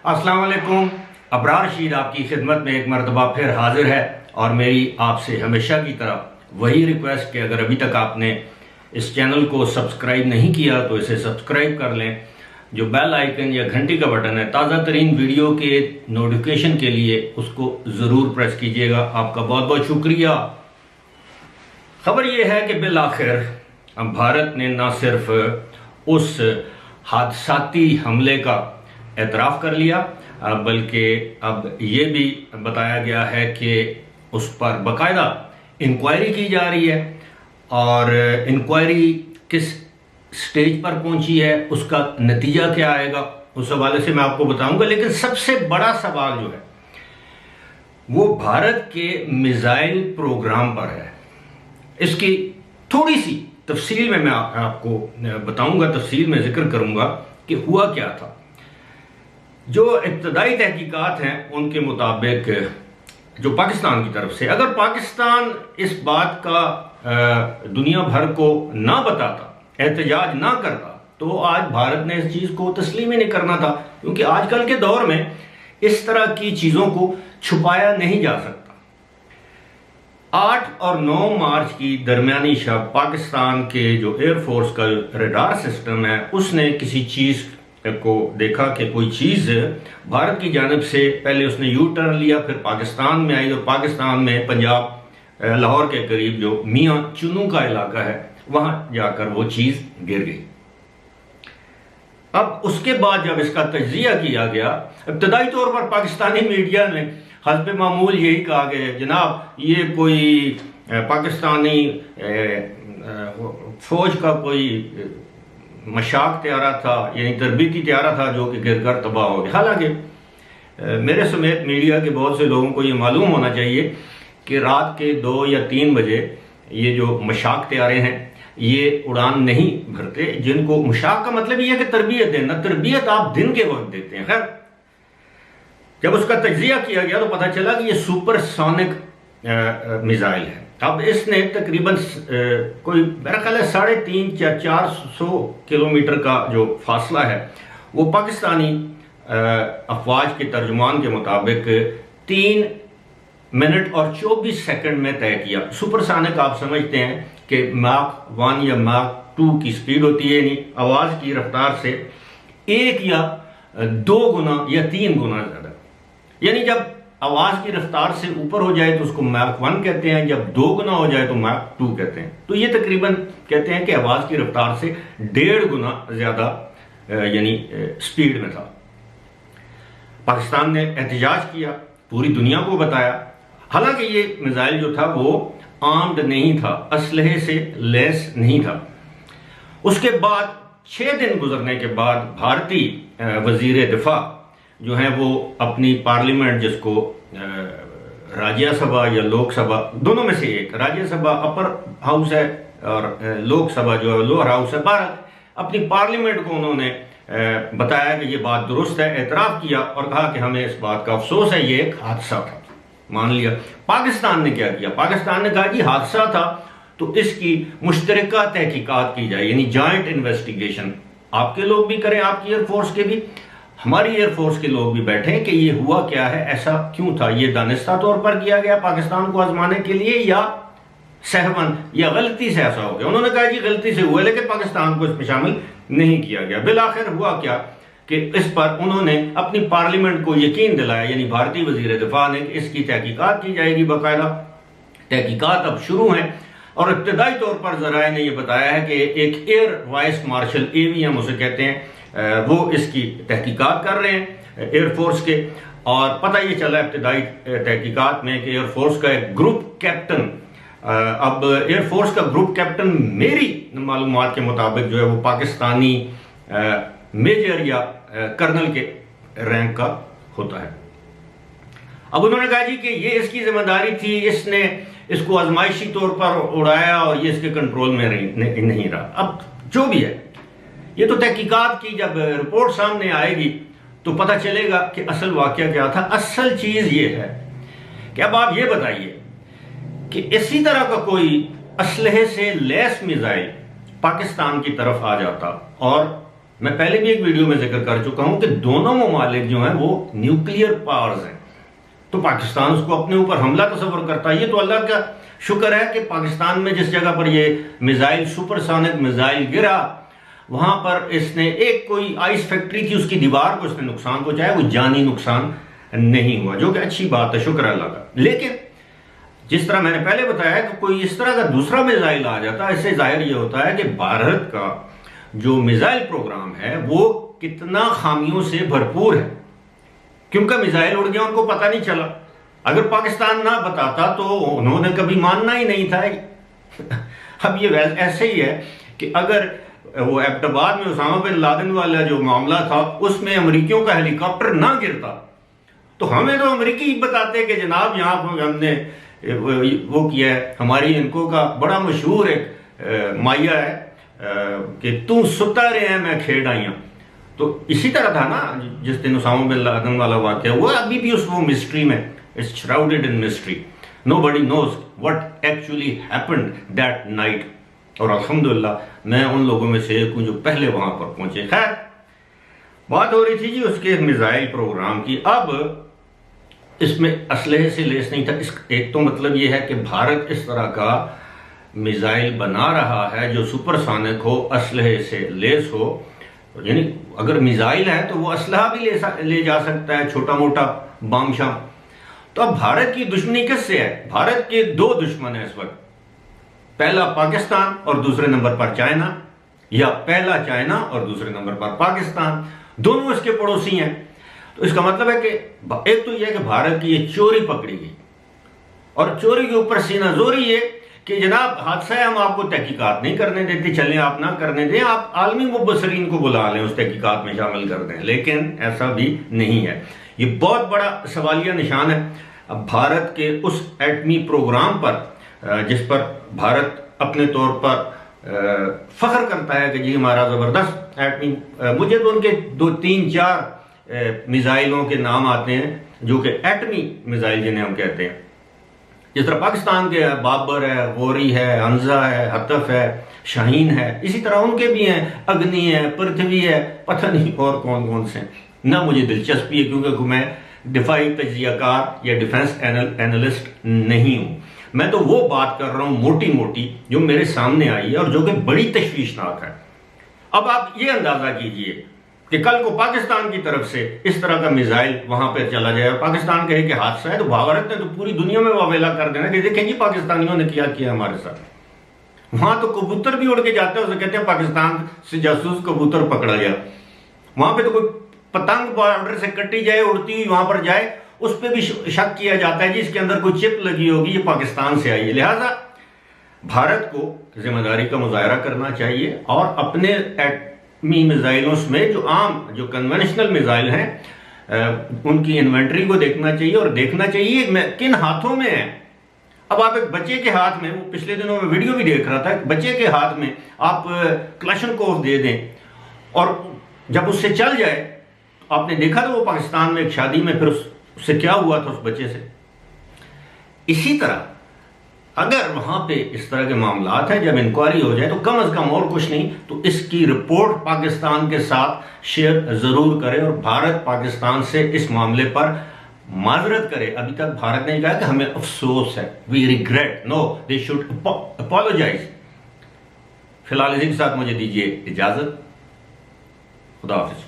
अस्सलाम वालेकुम। अबरार रशीद आपकी खिदमत में एक मरतबा फिर हाजिर है और मेरी आपसे हमेशा की तरह वही रिक्वेस्ट कि अगर अभी तक आपने इस चैनल को सब्सक्राइब नहीं किया तो इसे सब्सक्राइब कर लें। जो बेल आइकन या घंटी का बटन है ताज़ा तरीन वीडियो के नोटिफिकेशन के लिए उसको ज़रूर प्रेस कीजिएगा। आपका बहुत बहुत शुक्रिया। खबर यह है कि बिल आखिर भारत ने न सिर्फ उस हादसाती हमले का एतराफ़ कर लिया बल्कि अब ये भी बताया गया है कि उस पर बाकायदा इंक्वायरी की जा रही है और इंक्वायरी किस स्टेज पर पहुंची है, उसका नतीजा क्या आएगा, उस हवाले से मैं आपको बताऊंगा। लेकिन सबसे बड़ा सवाल जो है वो भारत के मिसाइल प्रोग्राम पर है। इसकी थोड़ी सी तफसील में मैं आपको बताऊंगा, तफसील में जिक्र करूंगा कि हुआ क्या था। जो इब्तदाई तहकीकात हैं उनके मुताबिक जो पाकिस्तान की तरफ से, अगर पाकिस्तान इस बात का दुनिया भर को ना बताता, एहतजाज ना करता, तो आज भारत ने इस चीज़ को तस्लीम ही नहीं करना था, क्योंकि आजकल के दौर में इस तरह की चीज़ों को छुपाया नहीं जा सकता। 8 और 9 मार्च की दरमियानी शब पाकिस्तान के जो एयरफोर्स का रडार सिस्टम है उसने किसी चीज़ को देखा कि कोई चीज़ भारत की जानिब से, पहले उसने यू टर्न लिया, फिर पाकिस्तान में आई और पाकिस्तान में पंजाब लाहौर के करीब जो मियाँ चुनू का इलाका है वहां जाकर वो चीज़ गिर गई। अब उसके बाद जब इसका तज्जिया किया गया, इब्तदाई तौर पर पाकिस्तानी मीडिया में हस्ब मामूल यही कहा गया, जनाब ये कोई पाकिस्तानी फौज का कोई मशाक त्यारा था, यानी तरबीती त्यारा था जो कि गिर कर तबाह हो गया। हालांकि मेरे समेत मीडिया के बहुत से लोगों को ये मालूम होना चाहिए कि रात के 2 या 3 बजे ये जो मशाक त्यारे हैं ये उड़ान नहीं भरते, जिनको मशाक का मतलब ये है कि तरबियत देना, तरबियत आप दिन के वक्त देते हैं। खैर, जब उसका तज्जिया किया गया तो पता चला कि ये सुपरसोनिक मिसाइल है। अब इसने तकरीबन कोई मेरा ख्याल है 350 या 400 किलोमीटर का जो फासला है वो पाकिस्तानी अफवाज के तर्जुमान के मुताबिक 3 मिनट और 24 सेकंड में तय किया। सुपरसोनिक आप समझते हैं कि माक 1 या माक 2 की स्पीड होती है, यानी आवाज़ की रफ्तार से 1 या 2 गुना या 3 गुना ज़्यादा। यानी जब आवाज़ की रफ्तार से ऊपर हो जाए तो उसको मैक 1 कहते हैं, जब 2 गुना हो जाए तो मैक 2 कहते हैं। तो ये तकरीबन कहते हैं कि आवाज़ की रफ्तार से 1.5 गुना ज़्यादा यानी स्पीड में था। पाकिस्तान ने एहतजाज किया, पूरी दुनिया को बताया। हालांकि ये मिसाइल जो था वो आर्म्ड नहीं था, असलहे से लैस नहीं था। उसके बाद 6 दिन गुजरने के बाद भारतीय वजीर दिफा जो है वो अपनी पार्लियामेंट, जिसको राज्यसभा या लोकसभा दोनों में से एक, राज्यसभा अपर हाउस है और लोकसभा जो है लोअर हाउस है, भारत अपनी पार्लियामेंट को उन्होंने बताया कि ये बात दुरुस्त है, एतराफ़ किया और कहा कि हमें इस बात का अफसोस है, ये एक हादसा था, मान लिया। पाकिस्तान ने क्या किया? पाकिस्तान ने कहा कि हादसा था तो इसकी मुश्तरका तहकीकात की जाए, यानी जॉइंट इन्वेस्टिगेशन। आपके लोग भी करें, आपकी एयरफोर्स के भी, हमारी एयरफोर्स के लोग भी बैठे कि ये हुआ क्या है, ऐसा क्यों था, ये दानिस्ता तौर पर किया गया पाकिस्तान को आजमाने के लिए या सहवन या गलती से ऐसा हो गया। उन्होंने कहा कि गलती से हुआ, लेकिन पाकिस्तान को इसमें शामिल नहीं किया गया। बिल आखिर हुआ क्या कि इस पर उन्होंने अपनी पार्लियामेंट को यकीन दिलाया, यानी भारतीय वजीर दिफा ने, कि इसकी तहकीकात की जाएगी। बाकायदा तहकीकात अब शुरू हैं और इब्तदाई तौर पर ज़राए ने यह बताया है कि एक एयर वाइस मार्शल, AVM उसे कहते हैं, वो इसकी तहकीकात कर रहे हैं एयरफोर्स के। और पता ये चला इब्तदाई तहकीकात में कि एयरफोर्स का एक ग्रुप कैप्टन, अब एयरफोर्स का ग्रुप कैप्टन मेरी मालूमात के मुताबिक जो है वो पाकिस्तानी मेजर या कर्नल के रैंक का होता है। अब उन्होंने कहा जी कि ये इसकी जिम्मेदारी थी, इसने इसको आजमाइशी तौर पर उड़ाया और ये इसके कंट्रोल में नहीं रहा। अब जो भी है, ये तो तहकीकात की जब रिपोर्ट सामने आएगी तो पता चलेगा कि असल वाकया क्या था। असल चीज़ ये है कि अब आप ये बताइए कि इसी तरह का कोई असलहे से लैस मिसाइल पाकिस्तान की तरफ आ जाता और मैं पहले भी एक वीडियो में जिक्र कर चुका हूं कि दोनों ममालिक जो हैं वो न्यूक्लियर पावर्स हैं, तो पाकिस्तान उसको अपने ऊपर हमला तस्वर करता है। ये तो अल्लाह का शुक्र है कि पाकिस्तान में जिस जगह पर ये मिसाइल, सुपरसोनिक मिसाइल गिरा, वहां पर इसने एक कोई आइस फैक्ट्री थी, उसकी दीवार को इसने नुकसान पहुंचाया, वो जानी नुकसान नहीं हुआ, जो कि अच्छी बात है, शुक्र अल्लाह का। लेकिन जिस तरह मैंने पहले बताया कि कोई इस तरह का दूसरा मिसाइल आ जाता है, इससे जाहिर ये होता है कि भारत का जो मिसाइल प्रोग्राम है वो कितना खामियों से भरपूर है। क्योंकि मिसाइल उड़ गया, उनको पता नहीं चला। अगर पाकिस्तान ना बताता तो उन्होंने कभी मानना ही नहीं था। अब ये ऐसे ही है कि अगर वो एबटाबाद में उसामा बिन लादेन वाला जो मामला था उसमें अमेरिकियों का हेलीकॉप्टर ना गिरता तो हमें तो अमेरिकी बताते कि जनाब यहाँ पर हमने वो किया है। हमारी इनको का बड़ा मशहूर एक माया है कि तू सुता रहे हैं मैं खेड़ आइया। तो इसी तरह था ना जिस दिन उसामा बिन लादेन वाला वाक़या हुआ, अभी भी उस वो मिस्ट्री में, it's shrouded in mystery, nobody knows what actually happened that night. और अल्हम्दुलिल्लाह मैं उन लोगों में से एक हूं जो पहले वहां पर पहुंचे। खैर, बात हो रही थी जी उसके मिसाइल प्रोग्राम की। अब इसमें असलहे से लेस नहीं था। एक तो मतलब यह है कि भारत इस तरह का मिसाइल बना रहा है जो सुपरसोनिक हो, असलहे से लेस हो, यानी अगर मिसाइल है तो वो असलहा भी ले जा सकता है, छोटा मोटा बम शम। तो अब भारत की दुश्मनी किससे है? भारत के दो दुश्मन है इस वक्त, पहला पाकिस्तान और दूसरे नंबर पर चाइना, या पहला चाइना और दूसरे नंबर पर पाकिस्तान, दोनों इसके पड़ोसी हैं। तो इसका मतलब है कि एक तो यह कि भारत की ये चोरी पकड़ी गई, और चोरी के ऊपर सीना जोरी ये कि जनाब हादसा है, हम आपको तहकीकात नहीं करने देते, चलें आप ना करने दें, आप आलमी मुबसरीन को बुला लें, उस तहकीकात में शामिल कर दें। लेकिन ऐसा भी नहीं है। ये बहुत बड़ा सवालिया निशान है अब भारत के उस एटमी प्रोग्राम पर जिस पर भारत अपने तौर पर फख्र करता है कि जी हमारा ज़बरदस्त एटमी, मुझे तो उनके 2-3-4 मिसाइलों के नाम आते हैं जो कि एटमी मिसाइल जिन्हें हम कहते हैं। जिस तरह पाकिस्तान के बाबर है, गोरी है, हंजा है, हतफ है, शाहीन है, इसी तरह उनके भी हैं, अग्नि है, पृथ्वी है, पता नहीं और कौन कौन से। ना मुझे दिलचस्पी है क्योंकि मैं दिफाई तजियाकार या डिफेंस एनालिस्ट नहीं हूं। मैं तो वो बात कर रहा हूं मोटी मोटी जो मेरे सामने आई है और जो कि बड़ी तशवीशनाक है। अब आप ये अंदाजा कीजिए कि कल को पाकिस्तान की तरफ से इस तरह का मिसाइल वहां पर चला जाए और पाकिस्तान कहे कि हादसा है, तो भारत ने तो पूरी दुनिया में वावेला कर देना कि देखें जी पाकिस्तानियों ने क्या किया हमारे साथ। वहां तो कबूतर भी उड़ के जाते हैं, उसे कहते हैं पाकिस्तान से जासूस कबूतर पकड़ा गया। वहां पे तो कोई पतंग बॉर्डर से कटी जाए, उड़ती हुई वहां पर जाए, उस पर भी शक किया जाता है जी इसके अंदर कोई चिप लगी होगी, ये पाकिस्तान से आई है। लिहाजा भारत को जिम्मेदारी का मुजाहरा करना चाहिए और अपने एटमी मिसाइलों में जो कन्वेंशनल मिसाइल हैं उनकी इन्वेंट्री को देखना चाहिए और देखना चाहिए किन हाथों में है। अब आप एक बच्चे के हाथ में, वो पिछले दिनों में वीडियो भी देख रहा था, बच्चे के हाथ में आप क्लाशनकोव दे दें और जब उससे चल जाए, आपने देखा था वो पाकिस्तान में एक शादी में फिर उससे क्या हुआ था उस बच्चे से। इसी तरह अगर वहां पे इस तरह के मामलात हैं, जब इंक्वायरी हो जाए तो कम अज कम और कुछ नहीं तो इसकी रिपोर्ट पाकिस्तान के साथ शेयर जरूर करें और भारत पाकिस्तान से इस मामले पर माजरत करे। अभी तक भारत ने कहा कि हमें अफसोस है, we regret, no they should apologise. फिलहाल इसी के साथ मुझे दीजिए इजाजत। खुदा हाफिज।